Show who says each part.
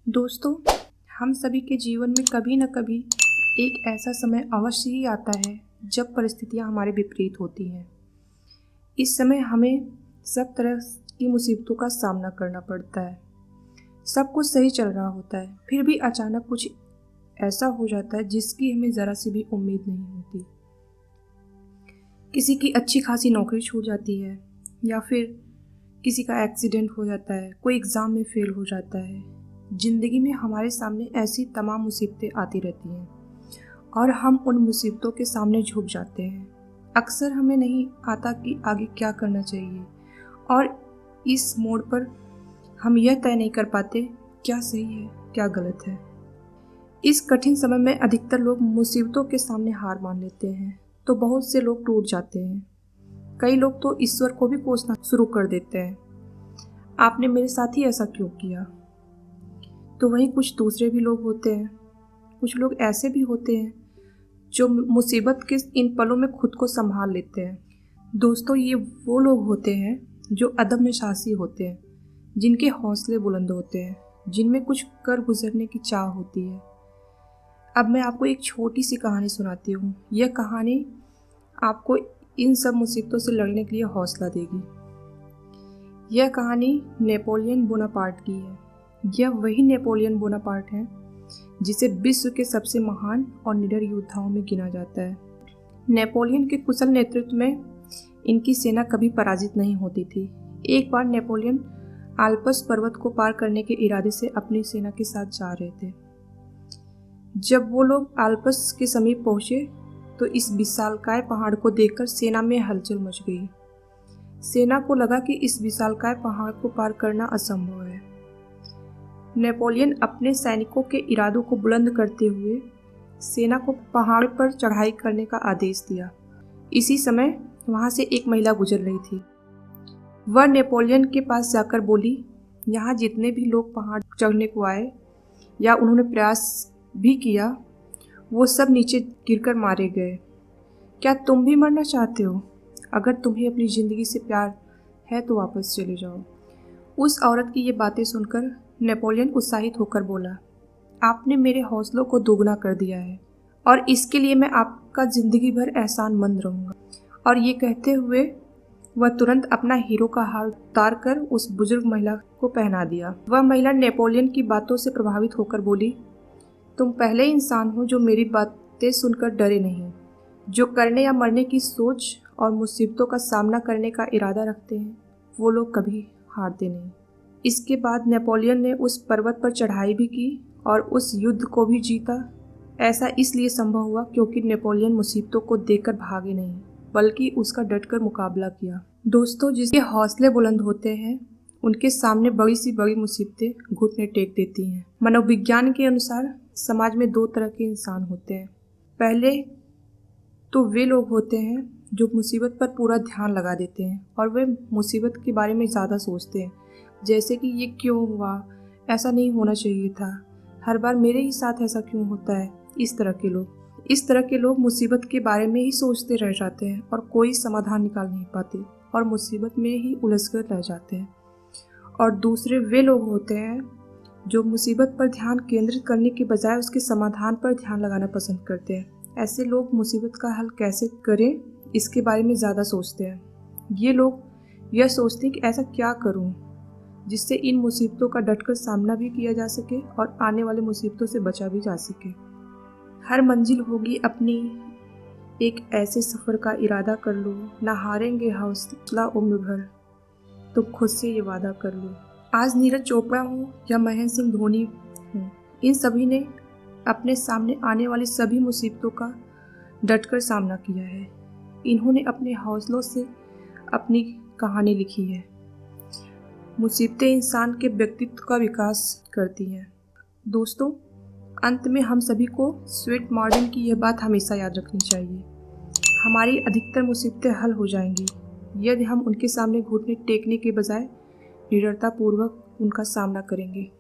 Speaker 1: दोस्तों, हम सभी के जीवन में कभी न कभी एक ऐसा समय अवश्य ही आता है जब परिस्थितियां हमारे विपरीत होती हैं। इस समय हमें सब तरह की मुसीबतों का सामना करना पड़ता है। सब कुछ सही चल रहा होता है, फिर भी अचानक कुछ ऐसा हो जाता है जिसकी हमें ज़रा सी भी उम्मीद नहीं होती। किसी की अच्छी खासी नौकरी छूट जाती है, या फिर किसी का एक्सीडेंट हो जाता है, कोई एग्ज़ाम में फेल हो जाता है। ज़िंदगी में हमारे सामने ऐसी तमाम मुसीबतें आती रहती हैं और हम उन मुसीबतों के सामने झुक जाते हैं। अक्सर हमें नहीं आता कि आगे क्या करना चाहिए, और इस मोड़ पर हम यह तय नहीं कर पाते क्या सही है क्या गलत है। इस कठिन समय में अधिकतर लोग मुसीबतों के सामने हार मान लेते हैं, तो बहुत से लोग टूट जाते हैं। कई लोग तो ईश्वर को भी कोसना शुरू कर देते हैं, आपने मेरे साथ ही ऐसा क्यों किया। तो वहीं कुछ दूसरे भी लोग होते हैं, कुछ लोग ऐसे भी होते हैं जो मुसीबत के इन पलों में खुद को संभाल लेते हैं। दोस्तों, ये वो लोग होते हैं जो अदम्य साहसी होते हैं, जिनके हौसले बुलंद होते हैं, जिनमें कुछ कर गुजरने की चाह होती है। अब मैं आपको एक छोटी सी कहानी सुनाती हूँ। यह कहानी आपको इन सब मुसीबतों से लड़ने के लिए हौसला देगी। यह कहानी नेपोलियन बोनापार्ट की है। यह वही नेपोलियन बोनापार्ट है जिसे विश्व के सबसे महान और निडर योद्धाओं में गिना जाता है। नेपोलियन के कुशल नेतृत्व में इनकी सेना कभी पराजित नहीं होती थी। एक बार नेपोलियन आल्प्स पर्वत को पार करने के इरादे से अपनी सेना के साथ जा रहे थे। जब वो लोग आल्प्स के समीप पहुंचे तो इस विशालकाय पहाड़ को देखकर सेना में हलचल मच गई। सेना को लगा कि इस विशालकाय पहाड़ को पार करना असंभव है। नेपोलियन अपने सैनिकों के इरादों को बुलंद करते हुए सेना को पहाड़ पर चढ़ाई करने का आदेश दिया। इसी समय वहां से एक महिला गुजर रही थी। वह नेपोलियन के पास जाकर बोली, यहाँ जितने भी लोग पहाड़ चढ़ने को आए या उन्होंने प्रयास भी किया, वो सब नीचे गिरकर मारे गए। क्या तुम भी मरना चाहते हो? अगर तुम्हें अपनी ज़िंदगी से प्यार है तो वापस चले जाओ। उस औरत की ये बातें सुनकर नेपोलियन उत्साहित होकर बोला, आपने मेरे हौसलों को दोगुना कर दिया है और इसके लिए मैं आपका ज़िंदगी भर एहसानमंद रहूँगा। और ये कहते हुए वह तुरंत अपना हीरो का हार उतार कर उस बुजुर्ग महिला को पहना दिया। वह महिला नेपोलियन की बातों से प्रभावित होकर बोली, तुम पहले इंसान हो जो मेरी बातें सुनकर डरे नहीं, जो करने या मरने की सोच और मुसीबतों का सामना करने का इरादा रखते हैं, वो लोग कभी हारते नहीं। इसके बाद नेपोलियन ने उस पर्वत पर चढ़ाई भी की और उस युद्ध को भी जीता। ऐसा इसलिए संभव हुआ क्योंकि नेपोलियन मुसीबतों को देखकर भागे नहीं, बल्कि उसका डटकर मुकाबला किया। दोस्तों, जिसके हौसले बुलंद होते हैं उनके सामने बड़ी सी बड़ी मुसीबतें घुटने टेक देती हैं। मनोविज्ञान के अनुसार समाज में दो तरह के इंसान होते हैं। पहले तो वे लोग होते हैं जो मुसीबत पर पूरा ध्यान लगा देते हैं और वे मुसीबत के बारे में ज़्यादा सोचते हैं, जैसे कि ये क्यों हुआ, ऐसा नहीं होना चाहिए था, हर बार मेरे ही साथ ऐसा क्यों होता है। इस तरह के लोग मुसीबत के बारे में ही सोचते रह जाते हैं और कोई समाधान निकाल नहीं पाते और मुसीबत में ही उलझकर रह जाते हैं। और दूसरे वे लोग होते हैं जो मुसीबत पर ध्यान केंद्रित करने के बजाय उसके समाधान पर ध्यान लगाना पसंद करते हैं। ऐसे लोग मुसीबत का हल कैसे करें इसके बारे में ज़्यादा सोचते हैं। ये लोग यह सोचते हैं कि ऐसा क्या करूं जिससे इन मुसीबतों का डटकर सामना भी किया जा सके और आने वाले मुसीबतों से बचा भी जा सके। हर मंजिल होगी अपनी, एक ऐसे सफ़र का इरादा कर लो, ना हारेंगे हौसला उम्र भर, तो खुद से ये वादा कर लो। आज नीरज चोपड़ा हो या महेंद्र सिंह धोनी हो, इन सभी ने अपने सामने आने वाली सभी मुसीबतों का डटकर सामना किया है। इन्होंने अपने हौसलों से अपनी कहानी लिखी है। मुसीबतें इंसान के व्यक्तित्व का विकास करती हैं। दोस्तों, अंत में हम सभी को स्वीट मॉर्गन की यह बात हमेशा याद रखनी चाहिए, हमारी अधिकतर मुसीबतें हल हो जाएंगी यदि हम उनके सामने घुटने टेकने के बजाय निडरतापूर्वक उनका सामना करेंगे।